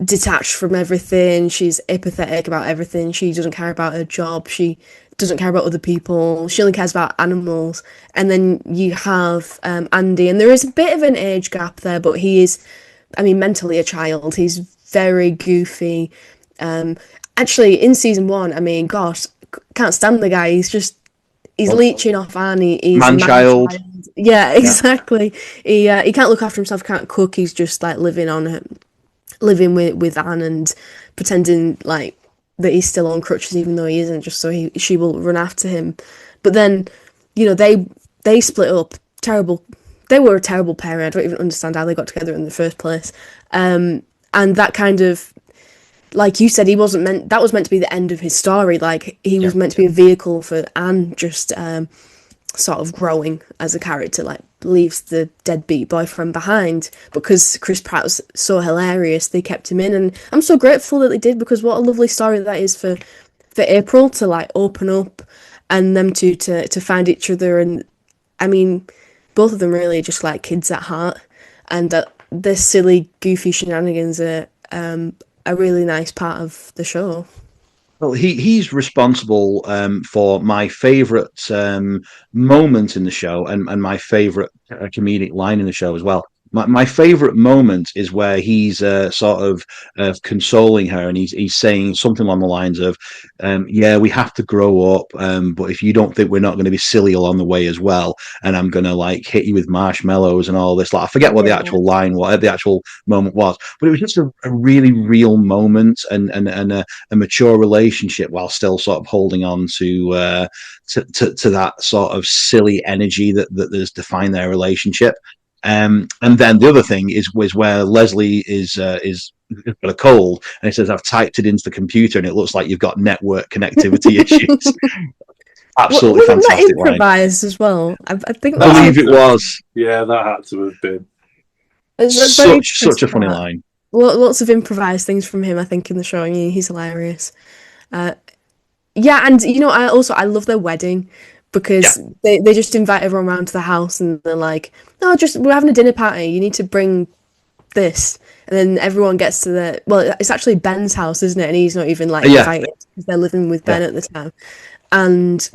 detached from everything. She's apathetic about everything. She doesn't care about her job. She doesn't care about other people. She only cares about animals. And then you have Andy, and there is a bit of an age gap there, but he is, I mean, mentally a child. He's very goofy. Actually, in season 1, I mean, gosh, can't stand the guy. He's leeching off Annie. He's man-child. Yeah, exactly. Yeah. He can't look after himself, can't cook. He's just like living with Anne and pretending like that he's still on crutches even though he isn't, just so she will run after him. But then, they split up. Terrible. They were a terrible pair. I don't even understand how they got together in the first place. And that kind of, like you said, that was meant to be the end of his story. Like he was meant to be a vehicle for Anne just sort of growing as a character, like leaves the deadbeat boyfriend behind. Because Chris Pratt was so hilarious, they kept him in, and I'm so grateful that they did, because what a lovely story that is for April to like open up, and them two to find each other. And I mean, both of them really just like kids at heart, and the silly, goofy shenanigans are a really nice part of the show. Well, he's responsible for my favourite moment in the show, and my favourite comedic line in the show as well. My favourite moment is where he's sort of consoling her, and he's saying something along the lines of, "Yeah, we have to grow up, but if you don't think we're not going to be silly along the way as well, and I'm going to like hit you with marshmallows and all this." Like, I forget what the Yeah. actual line was, the actual moment was, but it was just a really real moment, and a mature relationship, while still sort of holding on to that sort of silly energy that has defined their relationship. And then the other thing was where Leslie is got a cold, and he says, "I've typed it into the computer, and it looks like you've got network connectivity issues." Absolutely Wasn't that fantastic line. improvised as well? I think I believe it was. Yeah, that had to have been. it's very Such a funny Pratt. line. Lots of improvised things from him, I think, in the show. He's hilarious. Yeah, and I love their wedding, because they just invite everyone around to the house, and they're like, "No, we're having a dinner party. You need to bring this." And then everyone gets to it's actually Ben's house, isn't it? And he's not even like invited, because they're living with Ben at the time. And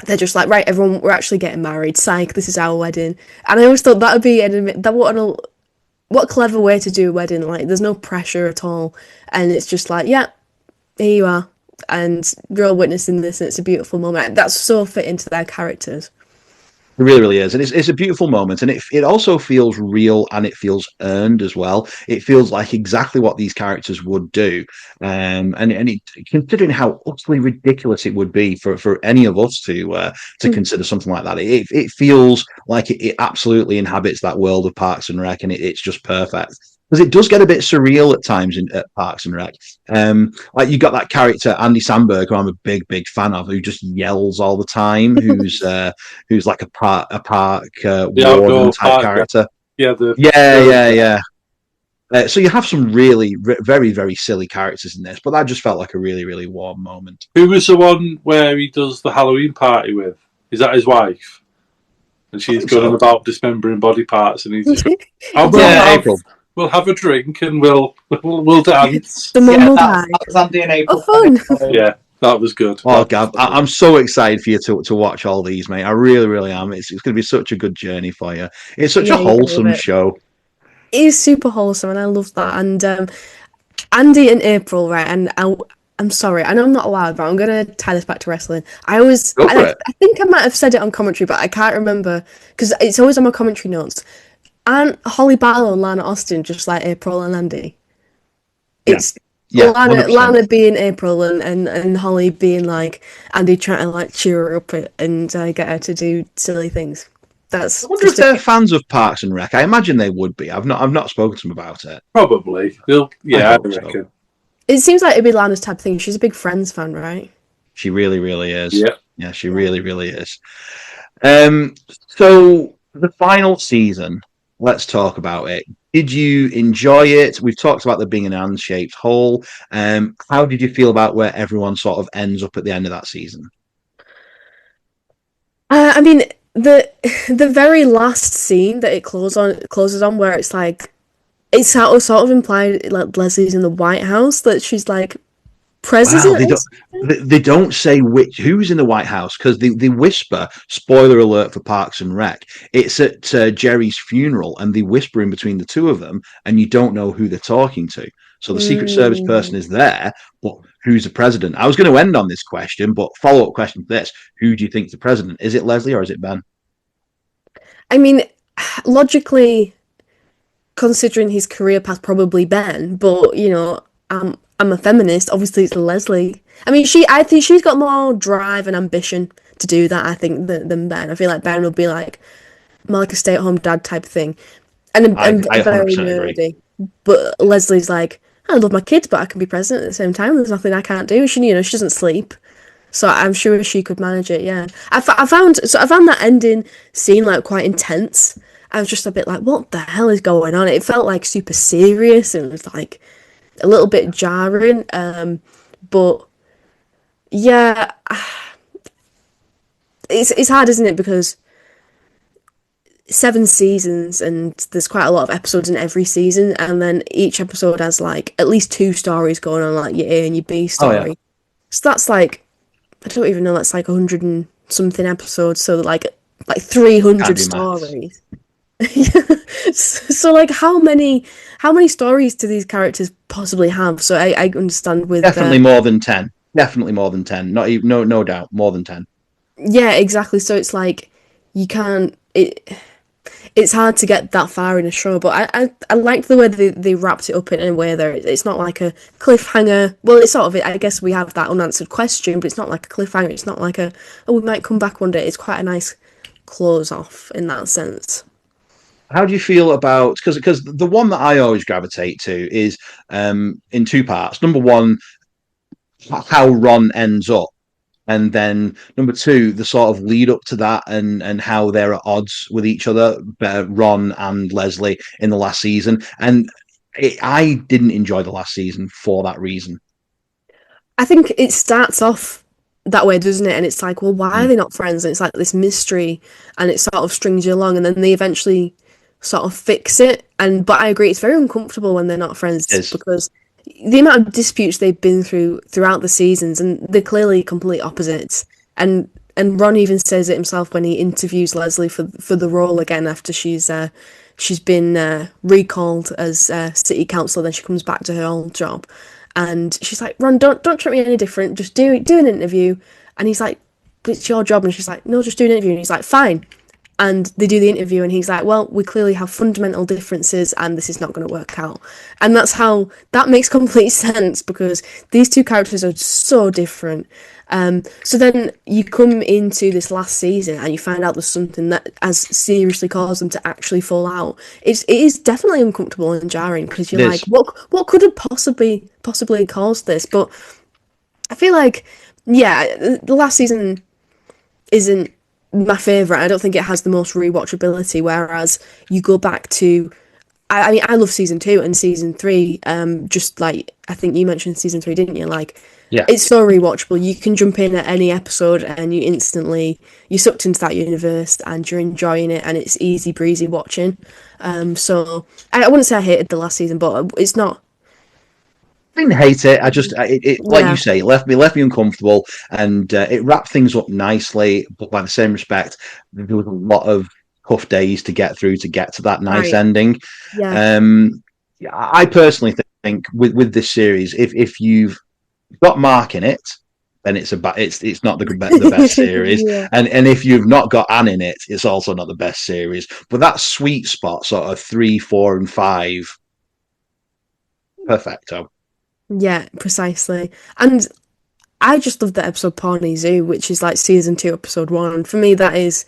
they're just like, "Right, everyone, we're actually getting married. Psych, this is our wedding." And I always thought that would be what a clever way to do a wedding. Like, there's no pressure at all, and it's just like, yeah, here you are, and you're all witnessing this, and it's a beautiful moment. That's so fit into their characters. It really, really is, and it's a beautiful moment, and it also feels real, and it feels earned as well. It feels like exactly what these characters would do, considering how utterly ridiculous it would be for any of us to consider something like that, it feels like it absolutely inhabits that world of Parks and Rec, and it's just perfect. Because it does get a bit surreal at times at Parks and Rec. Like, you got that character Andy Samberg, who I'm a big fan of, who just yells all the time. Who's like a park warden type character. Yeah. So you have some really very, very silly characters in this, but that just felt like a really, really warm moment. Who was the one where he does the Halloween party with? Is that his wife? And she's going on about dismembering body parts, and he's just April. We'll have a drink and we'll dance. The mum will die. That was Andy and April. Oh, fun! Yeah, that was good. Oh, Gav, I'm so excited for you to watch all these, mate. I really, really am. It's going to be such a good journey for you. It's such a wholesome show. It is super wholesome, and I love that. And Andy and April, right? And I'm sorry, I know I'm not allowed, but I'm going to tie this back to wrestling. I think I might have said it on commentary, but I can't remember, because it's always on my commentary notes. Aren't Holly Barlow and Lana Austin just like April and Andy? It's Lana being April, and Holly being like Andy, trying to like cheer her up and get her to do silly things. I wonder if they're fans of Parks and Rec. I imagine they would be. I've not spoken to them about it. Probably. I reckon. So. It seems like it'd be Lana's type of thing. She's a big Friends fan, right? She really, really is. Yeah, she really, really is. So the final season. Let's talk about it. Did you enjoy it? We've talked about there being an Anne-shaped hole. How did you feel about where everyone sort of ends up at the end of that season? I mean, the very last scene that it closes on, where it's like, it's sort of implied like Leslie's in the White House, that she's like president. Wow, they don't say who's in the White House, because they whisper, spoiler alert for Parks and Rec, it's at Jerry's funeral, and they whisper in between the two of them, and you don't know who they're talking to. So the Secret Service person is there, but who's the president? I was going to end on this question, but follow-up question to this: who do you think's the president? Is it Leslie or is it Ben? I mean, logically, considering his career path, probably Ben, but I'm a feminist. Obviously, it's Leslie. I mean, I think she's got more drive and ambition to do that, I think, than Ben. I feel like Ben would be like more like a stay-at-home dad type thing, and very nerdy. But Leslie's like, I love my kids, but I can be president at the same time. There's nothing I can't do. She doesn't sleep. So I'm sure she could manage it. Yeah, I found that ending scene like quite intense. I was just a bit like, what the hell is going on? It felt like super serious and it was like a little bit jarring. But yeah, it's hard, isn't it? Because 7 seasons and there's quite a lot of episodes in every season, and then each episode has like at least 2 stories going on, like your A and your B Oh yeah, story. So that's like, I don't even know, that's like 100 and something episodes, so like can't 300 do maths. stories. So like how many stories do these characters possibly have? So I understand with Definitely more than 10. Definitely more than 10. Not even, no doubt, more than 10. yeah, exactly. So it's like you can't it's hard to get that far in a show, but I like the way they wrapped it up in a way that it's not like a cliffhanger. Well, it's sort of, I guess we have that unanswered question, but it's not like a cliffhanger. It's not like a, oh, we might come back one day. It's quite a nice close off in that sense. How do you feel about, because the one that I always gravitate to is in two parts. Number one, how Ron ends up, and then number two, the sort of lead up to that, and how they're at odds with each other, Ron and Leslie in the last season. And I didn't enjoy the last season for that reason. I think it starts off that way, doesn't it? And it's like, well, why are Mm. they not friends? And it's like this mystery, and it sort of strings you along, and then they eventually sort of fix it. And but I agree, it's very uncomfortable when they're not It friends is. because the amount of disputes they've been through throughout the seasons, and they're clearly complete opposites. And Ron even says it himself when he interviews Leslie for the role again after she's been recalled as city councillor. Then she comes back to her old job, and she's like, Ron, don't treat me any different. Just do an interview. And he's like, but it's your job. And she's like, no, just do an interview. And he's like, fine. And they do the interview, and he's like, well, we clearly have fundamental differences, and this is not going to work out. And that's how that makes complete sense because these two characters are so different. So then you come into this last season and you find out there's something that has seriously caused them to actually fall out. It is definitely uncomfortable and jarring because It you're like, is. what could have possibly caused this? But I feel like, yeah, the last season isn't my favourite. I don't think it has the most rewatchability, whereas you go back to, I mean, I love season 2 and season 3. Just like I think you mentioned season 3, didn't you? Like, Yeah. it's so rewatchable. You can jump in at any episode and you're sucked into that universe and you're enjoying it, and it's easy breezy watching. So I wouldn't say I hated the last season, but it's not. I didn't hate it. I just, like you Yeah, say, it left me uncomfortable, and it wrapped things up nicely. But by the same respect, there was a lot of tough days to get through to get to that nice right. ending. Yeah. Yeah, I personally think with this series, if you've got Mark in it, then it's not the best series, Yeah. and if you've not got Anne in it, it's also not the best series. But that sweet spot, sort of 3, 4, and 5, perfecto. Yeah, precisely. And I just love the episode Pawnee Zoo, which is like season 2, episode 1. For me, that is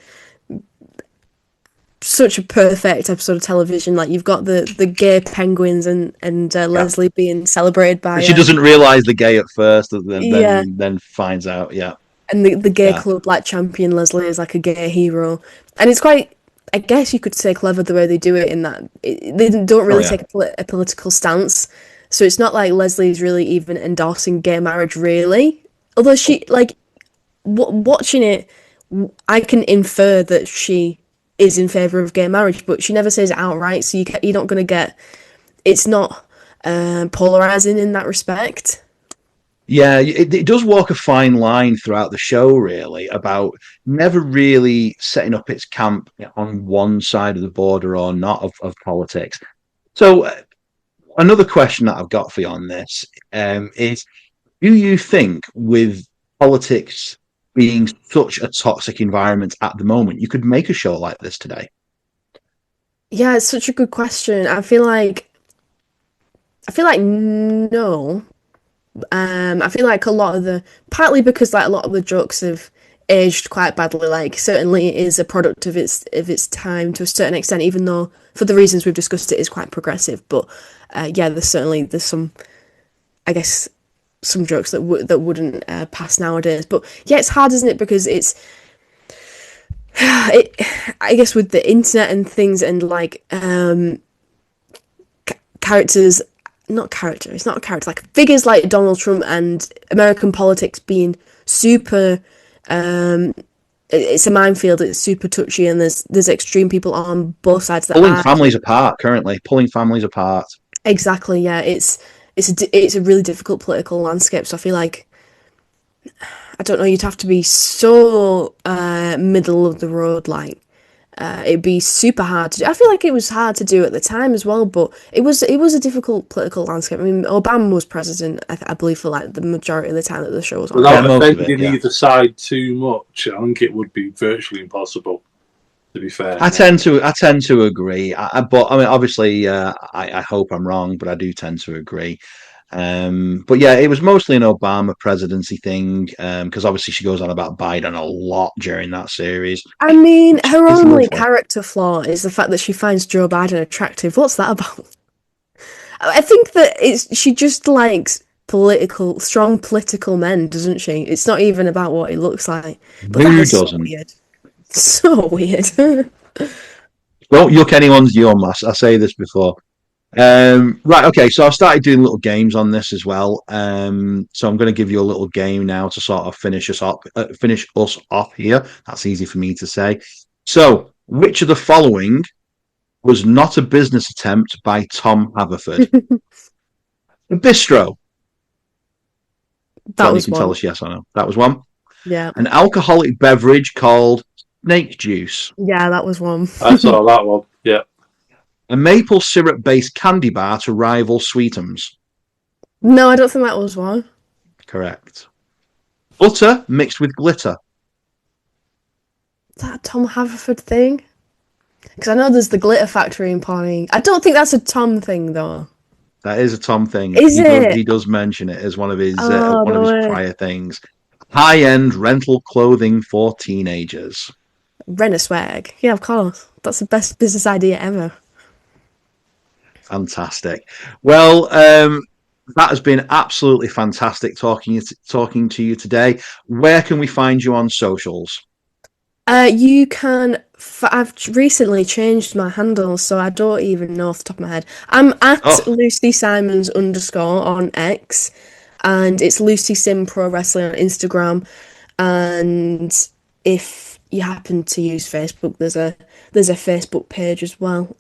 such a perfect episode of television. Like you've got the gay penguins and Yeah. Leslie being celebrated by She doesn't realize the gay at first, then yeah, finds out. Yeah, and the gay yeah, club like champion Leslie is like a gay hero, and it's quite. I guess you could say clever the way they do it in that they don't oh really yeah, take a political stance. So it's not like Leslie's really even endorsing gay marriage, really. Although she like watching it, I can infer that she is in favour of gay marriage, but she never says it outright. So you're not going to get. It's not polarizing in that respect. yeah. It does walk a fine line throughout the show, really, about never really setting up its camp on one side of the border or not of politics. So another question that I've got for you on this is: do you think with politics being such a toxic environment at the moment, you could make a show like this today? Yeah, it's such a good question. I feel like no. I feel like a lot of the partly because like a lot of the jokes have aged quite badly. Like certainly it is a product of its time to a certain extent, even though for the reasons we've discussed it is quite progressive. But yeah, there's some I guess some jokes that wouldn't pass nowadays. But yeah, it's hard, isn't it? Because I guess with the internet and things and like characters, it's not a character, like figures like Donald Trump and American politics being super, it's a minefield, it's super touchy, and there's extreme people on both sides that pulling families apart currently. Exactly, yeah. It's a really difficult political landscape, so I feel like, I don't know, you'd have to be so middle of the road, like it'd be super hard to do. I feel like it was hard to do at the time as well, but it was a difficult political landscape. I mean, Obama was president, I believe, for like the majority of the time that the show was on. Without offending either side too much, I think it would be virtually impossible. To be fair, I tend to agree. But I mean, obviously, I hope I'm wrong, but I do tend to agree. But yeah, it was mostly an Obama presidency thing, because obviously she goes on about Biden a lot during that series. I mean, her only character flaw is the fact that she finds Joe Biden attractive. What's that about? I think that she just likes strong political men, doesn't she? It's not even about what he looks like. But Who doesn't? So weird. Don't yuck anyone's yum. I say this before. Right, okay, so I've started doing little games on this as well. So I'm going to give you a little game now to sort of finish us off here. That's easy for me to say. So, which of the following was not a business attempt by Tom Haverford? A bistro. That was you can one. Tell us yes or no. That was one. Yeah. An alcoholic beverage called snake juice. Yeah, that was one. I saw that one. Yeah. A maple syrup-based candy bar to rival Sweetums. No, I don't think that was one. Correct. Butter mixed with glitter. Is that a Tom Haverford thing? Because I know there's the glitter factory in Pawnee. I don't think that's a Tom thing, though. That is a Tom thing. Is it? He does mention it as one of his prior things. High-end rental clothing for teenagers. Rent a swag. Yeah, of course. That's the best business idea ever. Fantastic. Well, that has been absolutely fantastic talking to you today. Where can we find you on socials? You can. I've recently changed my handle, so I don't even know off the top of my head. I'm at Lucy Simons _ on X, and it's Lucy Sim Pro Wrestling on Instagram. And if you happen to use Facebook, there's a Facebook page as well.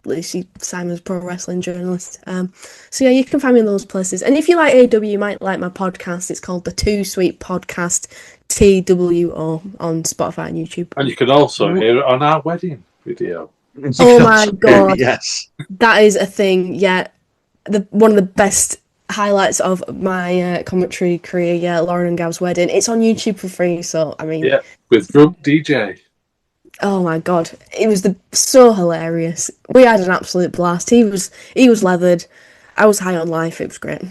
Lucy Simons Pro Wrestling Journalist. So yeah, you can find me in those places. And if you like AW, you might like my podcast. It's called the Too Sweet Podcast, TWO, on Spotify and YouTube. And you can also hear it on our wedding video. Oh my god! Yes, that is a thing. Yeah, one of the best highlights of my commentary career. Yeah, Lauren and Gav's wedding. It's on YouTube for free. So I mean, yeah, with drunk DJ. Oh my god, it was so hilarious. We had an absolute blast. He was leathered. I was high on life. It was great.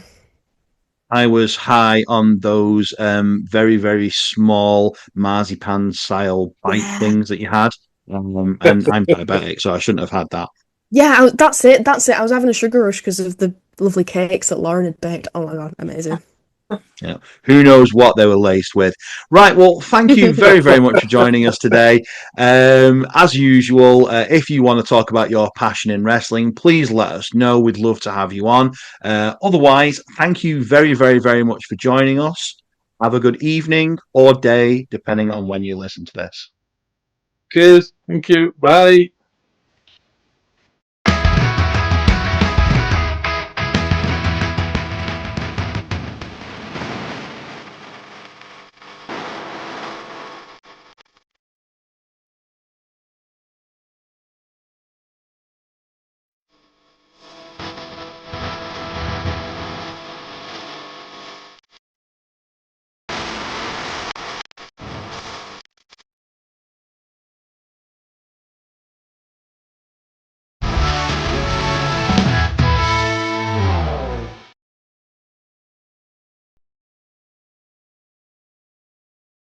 I was high on those very, very small marzipan style bite things that you had. And I'm diabetic, so I shouldn't have had that. Yeah, that's it. I was having a sugar rush because of the lovely cakes that Lauren had baked. Oh my god, amazing. Yeah, who knows what they were laced with. Right, well, thank you very, very much for joining us today. As usual, if you want to talk about your passion in wrestling, please let us know. We'd love to have you on. Otherwise, thank you very, very, very much for joining us. Have a good evening or day, depending on when you listen to this. Cheers. Thank you. Bye.